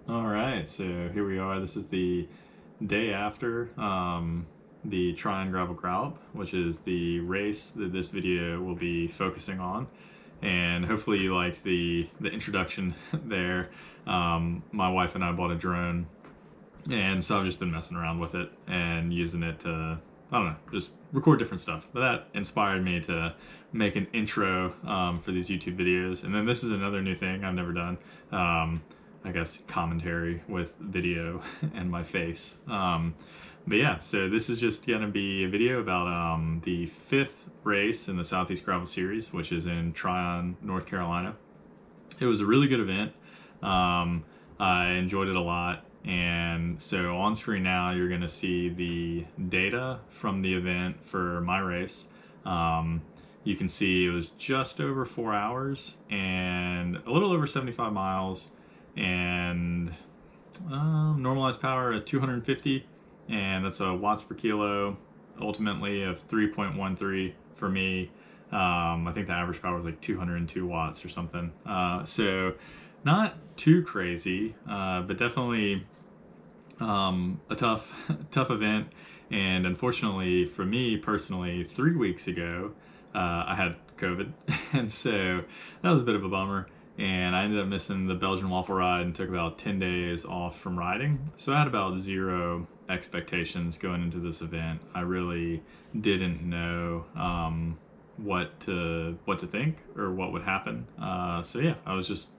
All right, so here we are. This is the day after the Tryon Gravel Gallop, which is the race that this video will be focusing on. And hopefully you liked the introduction there. My wife and I bought a drone, and so I've just been messing around with it and using it to, I don't know, just record different stuff. But that inspired me to make an intro for these YouTube videos. And then this is another new thing I've never done. I guess commentary with video and my face. But yeah, so this is just gonna be a video about the 5th race in the Southeast Gravel Series, which is in Tryon, North Carolina. It was a really good event. I enjoyed it a lot. And so on screen now, you're gonna see the data from the event for my race. You can see it was just over 4 hours and a little over 75 miles and normalized power at 250, and that's a watts per kilo ultimately of 3.13 for me. I think the average power was like 202 watts or something. So not too crazy, but definitely a tough event. And unfortunately for me personally, 3 weeks ago, I had COVID, and so that was a bit of a bummer. And I ended up missing the Belgian waffle ride and took about 10 days off from riding. So I had about zero expectations going into this event. I really didn't know what to think or what would happen. So yeah, I was just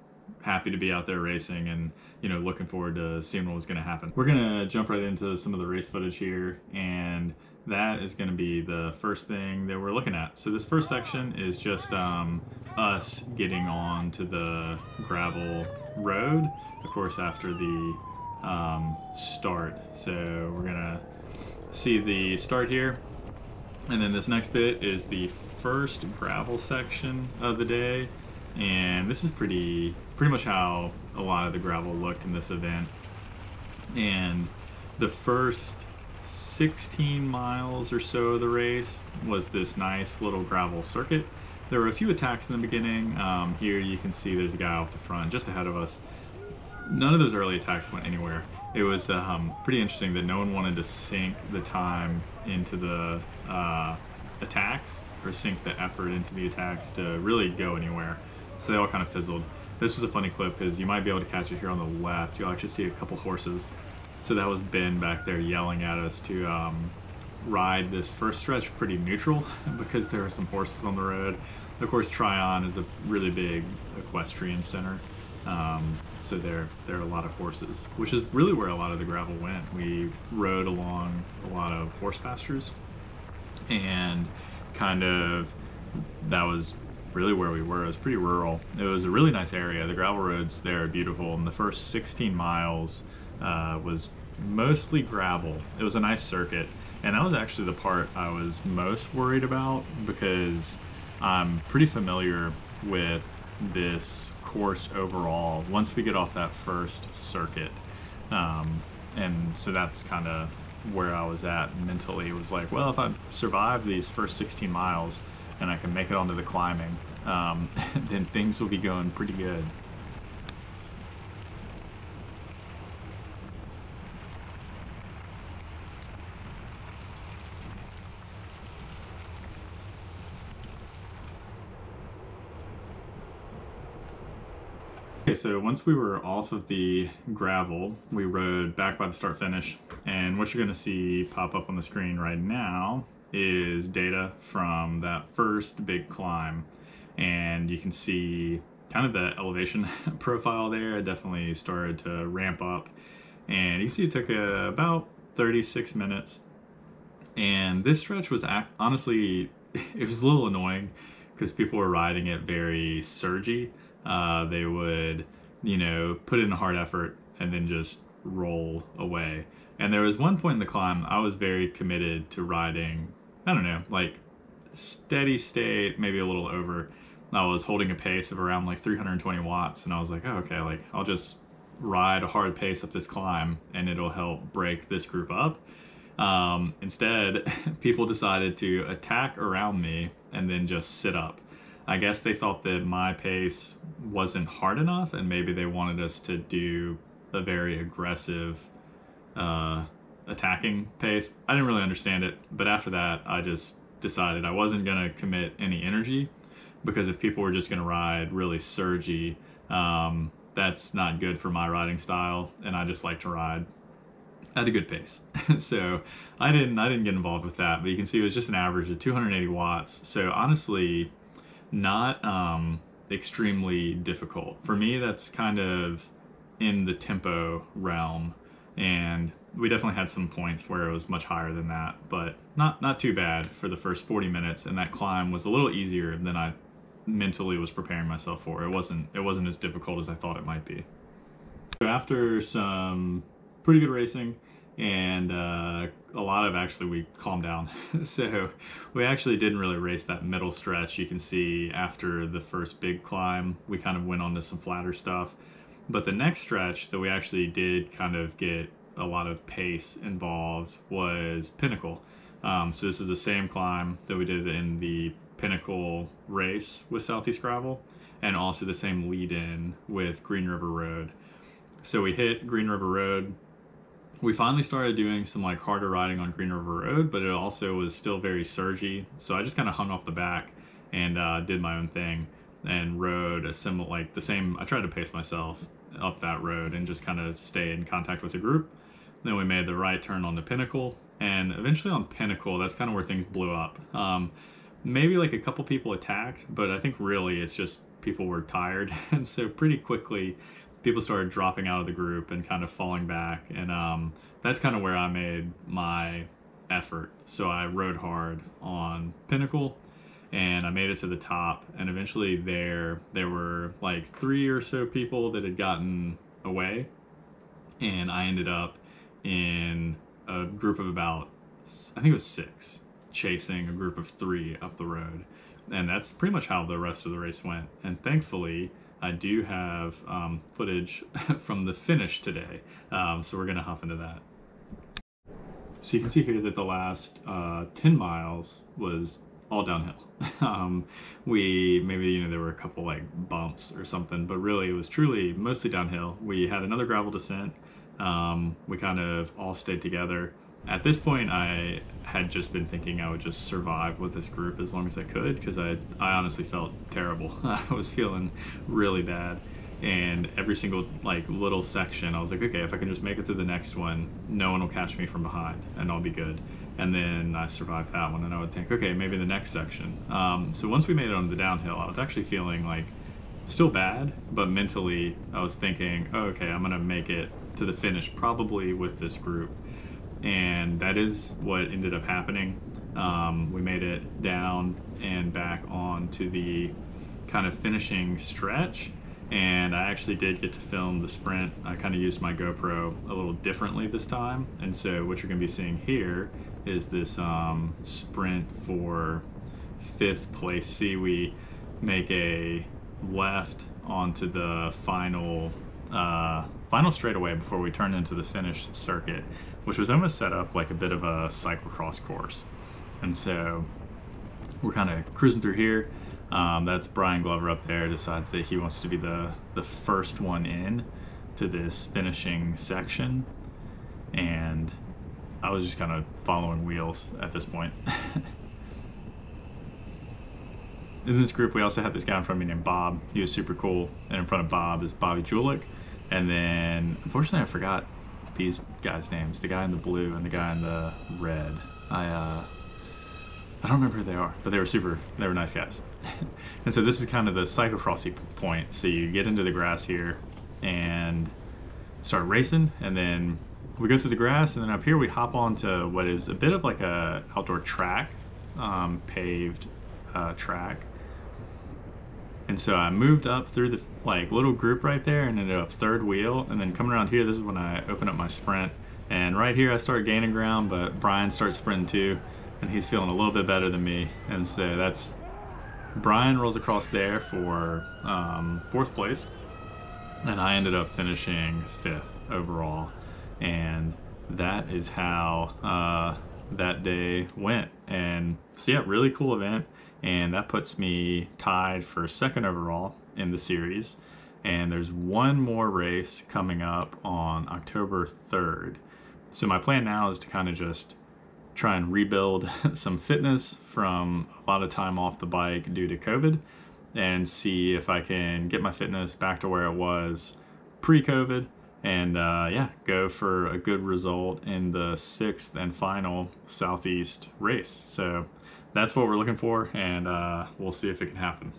happy to be out there racing and, you know, looking forward to seeing what was going to happen. We're going to jump right into some of the race footage here, and that is going to be the first thing that we're looking at. So this first section is just us getting on to the gravel road, of course, after the start. So we're gonna see the start here, and then this next bit is the first gravel section of the day, and this is pretty much how a lot of the gravel looked in this event. And the first 16 miles or so of the race was this nice little gravel circuit. There were a few attacks in the beginning. Here you can see there's a guy off the front just ahead of us. None of those early attacks went anywhere. It was pretty interesting that no one wanted to sink the time into the attacks or sink the effort into the attacks to really go anywhere. So they all kind of fizzled. This was a funny clip because you might be able to catch it here on the left. You'll actually see a couple horses. So that was Ben back there yelling at us to ride this first stretch pretty neutral because there are some horses on the road. Of course, Tryon is a really big equestrian center, so there are a lot of horses, which is really where a lot of the gravel went. We rode along a lot of horse pastures, and kind of that was really where we were. It was pretty rural. It was a really nice area. The gravel roads there are beautiful, and the first 16 miles was mostly gravel. It was a nice circuit. And that was actually the part I was most worried about because I'm pretty familiar with this course overall once we get off that first circuit. And so that's kind of where I was at mentally. It was like, well, if I survive these first 16 miles and I can make it onto the climbing, then things will be going pretty good. Okay, so once we were off of the gravel, we rode back by the start finish, and what you're going to see pop up on the screen right now is data from that first big climb, and you can see kind of the elevation profile there. It definitely started to ramp up, and you see it took about 36 minutes, and this stretch was honestly, it was a little annoying because people were riding it very surgy. They would, you know, put in a hard effort and then just roll away. And there was one point in the climb I was very committed to riding, I don't know, like steady state, maybe a little over. I was holding a pace of around like 320 watts, and I was like, oh, okay, like I'll just ride a hard pace up this climb and it'll help break this group up. Instead, people decided to attack around me and then just sit up. I guess they thought that my pace wasn't hard enough, and maybe they wanted us to do a very aggressive attacking pace. I didn't really understand it, but after that I just decided I wasn't going to commit any energy, because if people were just going to ride really surgy, that's not good for my riding style, and I just like to ride at a good pace. So I didn't get involved with that, but you can see it was just an average of 280 watts. So honestly, not extremely difficult. For me, that's kind of in the tempo realm, and we definitely had some points where it was much higher than that, but not too bad for the first 40 minutes, and that climb was a little easier than I mentally was preparing myself for. It wasn't as difficult as I thought it might be. So after some pretty good racing, and a lot of, actually, we calmed down. So we actually didn't really race that middle stretch. You can see after the first big climb, we kind of went on to some flatter stuff. But the next stretch that we actually did kind of get a lot of pace involved was Pinnacle. So this is the same climb that we did in the Pinnacle race with Southeast Gravel, and also the same lead-in with Green River Road. So we hit Green River Road. We finally started doing some like harder riding on Green River Road, but it also was still very surgy. So I just kind of hung off the back and did my own thing and rode a similar, like the same. I tried to pace myself up that road and just kind of stay in contact with the group. Then we made the right turn on the Pinnacle, and eventually on Pinnacle, that's kind of where things blew up. Maybe like a couple people attacked, but I think really it's just people were tired. And so pretty quickly, people started dropping out of the group and kind of falling back, and that's kind of where I made my effort. So I rode hard on Pinnacle, and I made it to the top, and eventually there were like 3 or so people that had gotten away, and I ended up in a group of about, I think it was 6, chasing a group of 3 up the road. And that's pretty much how the rest of the race went. And thankfully, I do have footage from the finish today, so we're gonna hop into that. So you can see here that the last 10 miles was all downhill. Maybe there were a couple like bumps or something, but really it was truly mostly downhill. We had another gravel descent. We kind of all stayed together. At this point, I had just been thinking I would just survive with this group as long as I could, because I honestly felt terrible. I was feeling really bad, and every single like little section I was like, okay, if I can just make it through the next one, no one will catch me from behind and I'll be good. And then I survived that one, and I would think, okay, maybe the next section. So once we made it on the downhill, I was actually feeling like still bad, but mentally I was thinking, oh, okay, I'm gonna make it to the finish probably with this group. And that is what ended up happening. We made it down and back onto the kind of finishing stretch, and I actually did get to film the sprint. I kind of used my GoPro a little differently this time, and so what you're going to be seeing here is this sprint for 5th place. See, we make a left onto the final straightaway before we turn into the finish circuit, which was almost set up like a bit of a cyclocross course. And so we're kind of cruising through here. That's Brian Glover up there, decides that he wants to be the first one in to this finishing section. And I was just kind of following wheels at this point. In this group, we also had this guy in front of me named Bob. He was super cool. And in front of Bob is Bobby Julik. And then, unfortunately, I forgot these guys' names. The guy in the blue and the guy in the red. I don't remember who they are, but they were nice guys. And so this is kind of the cyclocrossy point. So you get into the grass here and start racing, and then we go through the grass, and then up here we hop onto what is a bit of like a outdoor track, paved track. And so I moved up through the like little group right there and ended up 3rd wheel, and then coming around here, this is when I open up my sprint, and right here I start gaining ground, but Brian starts sprinting too, and he's feeling a little bit better than me. And so that's Brian rolls across there for 4th place, and I ended up finishing 5th overall. And that is how that day went. And so yeah, really cool event, and that puts me tied for 2nd overall in the series. and there's one more race coming up on October 3rd. So my plan now is to kind of just try and rebuild some fitness from a lot of time off the bike due to COVID, and see if I can get my fitness back to where it was pre-COVID, and yeah, go for a good result in the 6th and final Southeast race. So that's what we're looking for, and we'll see if it can happen.